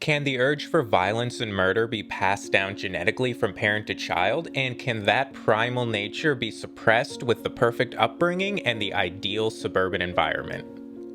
Can the urge for violence and murder be passed down genetically from parent to child, and can that primal nature be suppressed with the perfect upbringing and the ideal suburban environment?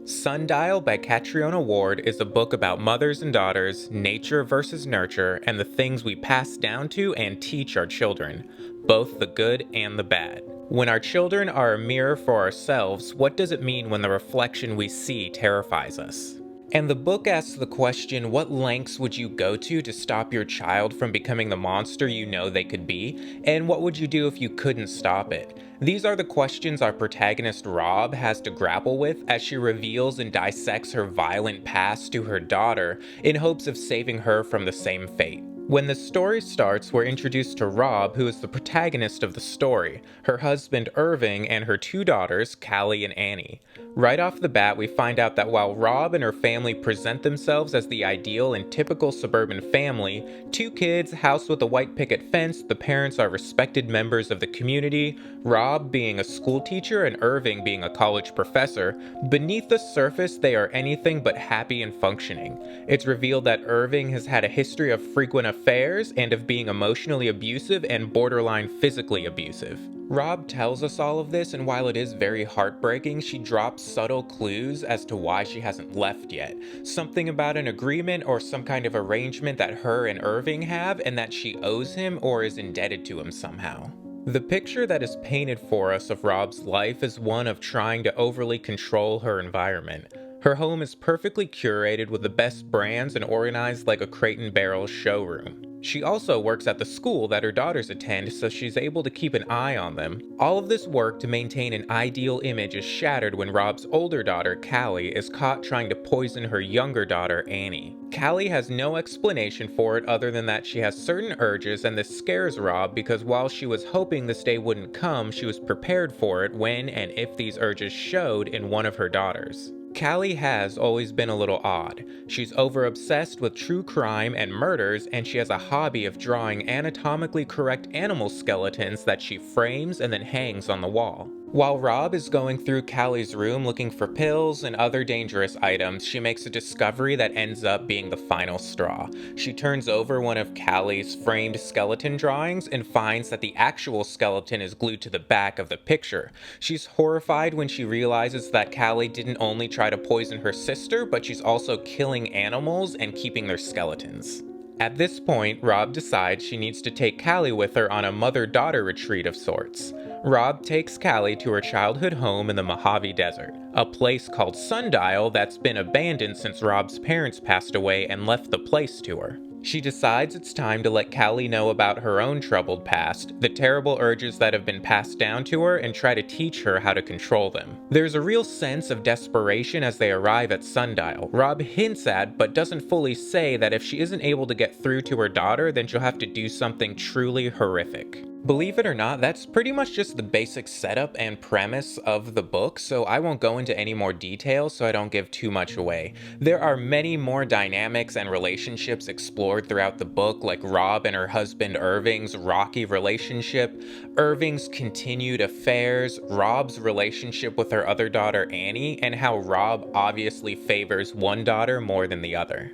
Sundial by Catriona Ward is a book about mothers and daughters, nature versus nurture, and the things we pass down to and teach our children, both the good and the bad. When our children are a mirror for ourselves, what does it mean when the reflection we see terrifies us? And the book asks the question, what lengths would you go to stop your child from becoming the monster you know they could be? And what would you do if you couldn't stop it? These are the questions our protagonist Rob has to grapple with as she reveals and dissects her violent past to her daughter in hopes of saving her from the same fate. When the story starts, we're introduced to Rob, who is the protagonist of the story, her husband Irving, and her two daughters, Callie and Annie. Right off the bat, we find out that while Rob and her family present themselves as the ideal and typical suburban family, two kids, house with a white picket fence, the parents are respected members of the community, Rob being a school teacher and Irving being a college professor, beneath the surface they are anything but happy and functioning. It's revealed that Irving has had a history of frequent affairs and of being emotionally abusive and borderline physically abusive. Rob tells us all of this, and while it is very heartbreaking, she drops subtle clues as to why she hasn't left yet. Something about an agreement or some kind of arrangement that her and Irving have, and that she owes him or is indebted to him somehow. The picture that is painted for us of Rob's life is one of trying to overly control her environment. Her home is perfectly curated with the best brands and organized like a Crate and Barrel showroom. She also works at the school that her daughters attend, so she's able to keep an eye on them. All of this work to maintain an ideal image is shattered when Rob's older daughter, Callie, is caught trying to poison her younger daughter, Annie. Callie has no explanation for it other than that she has certain urges, and this scares Rob because while she was hoping this day wouldn't come, she was prepared for it when and if these urges showed in one of her daughters. Callie has always been a little odd. She's over-obsessed with true crime and murders, and she has a hobby of drawing anatomically correct animal skeletons that she frames and then hangs on the wall. While Rob is going through Callie's room looking for pills and other dangerous items, she makes a discovery that ends up being the final straw. She turns over one of Callie's framed skeleton drawings and finds that the actual skeleton is glued to the back of the picture. She's horrified when she realizes that Callie didn't only try to poison her sister, but she's also killing animals and keeping their skeletons. At this point, Rob decides she needs to take Callie with her on a mother-daughter retreat of sorts. Rob takes Callie to her childhood home in the Mojave Desert, a place called Sundial that's been abandoned since Rob's parents passed away and left the place to her. She decides it's time to let Callie know about her own troubled past, the terrible urges that have been passed down to her, and try to teach her how to control them. There's a real sense of desperation as they arrive at Sundial. Rob hints at, but doesn't fully say, that if she isn't able to get through to her daughter, then she'll have to do something truly horrific. Believe it or not, that's pretty much just the basic setup and premise of the book, so I won't go into any more details so I don't give too much away. There are many more dynamics and relationships explored throughout the book, like Rob and her husband Irving's rocky relationship, Irving's continued affairs, Rob's relationship with her other daughter Annie, and how Rob obviously favors one daughter more than the other.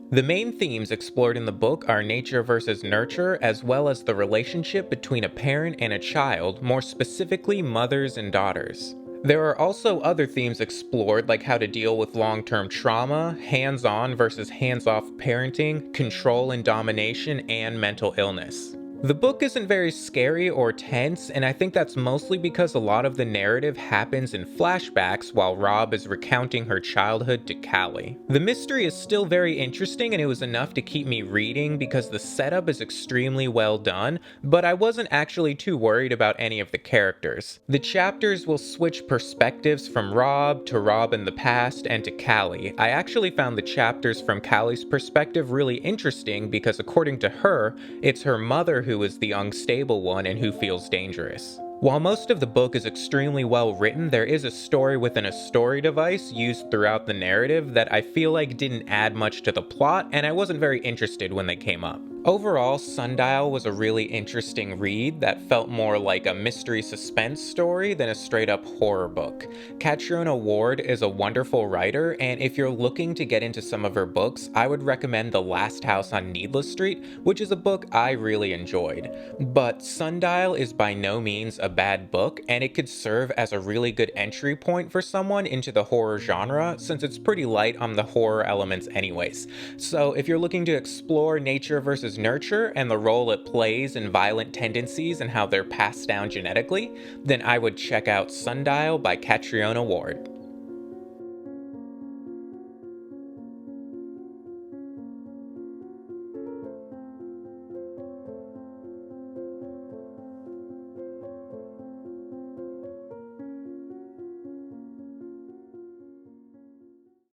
The main themes explored in the book are nature versus nurture, as well as the relationship between a parent and a child, more specifically mothers and daughters. There are also other themes explored, like how to deal with long-term trauma, hands-on versus hands-off parenting, control and domination, and mental illness. The book isn't very scary or tense, and I think that's mostly because a lot of the narrative happens in flashbacks while Rob is recounting her childhood to Callie. The mystery is still very interesting, and it was enough to keep me reading because the setup is extremely well done, but I wasn't actually too worried about any of the characters. The chapters will switch perspectives from Rob to Rob in the past and to Callie. I actually found the chapters from Callie's perspective really interesting because according to her, it's her mother who is the unstable one and who feels dangerous. While most of the book is extremely well written, there is a story within a story device used throughout the narrative that I feel like didn't add much to the plot, and I wasn't very interested when they came up. Overall, Sundial was a really interesting read that felt more like a mystery suspense story than a straight up horror book. Catriona Ward is a wonderful writer, and if you're looking to get into some of her books, I would recommend The Last House on Needless Street, which is a book I really enjoyed. But Sundial is by no means a bad book, and it could serve as a really good entry point for someone into the horror genre, since it's pretty light on the horror elements anyways. So if you're looking to explore nature versus nurture and the role it plays in violent tendencies and how they're passed down genetically, then I would check out Sundial by Catriona Ward.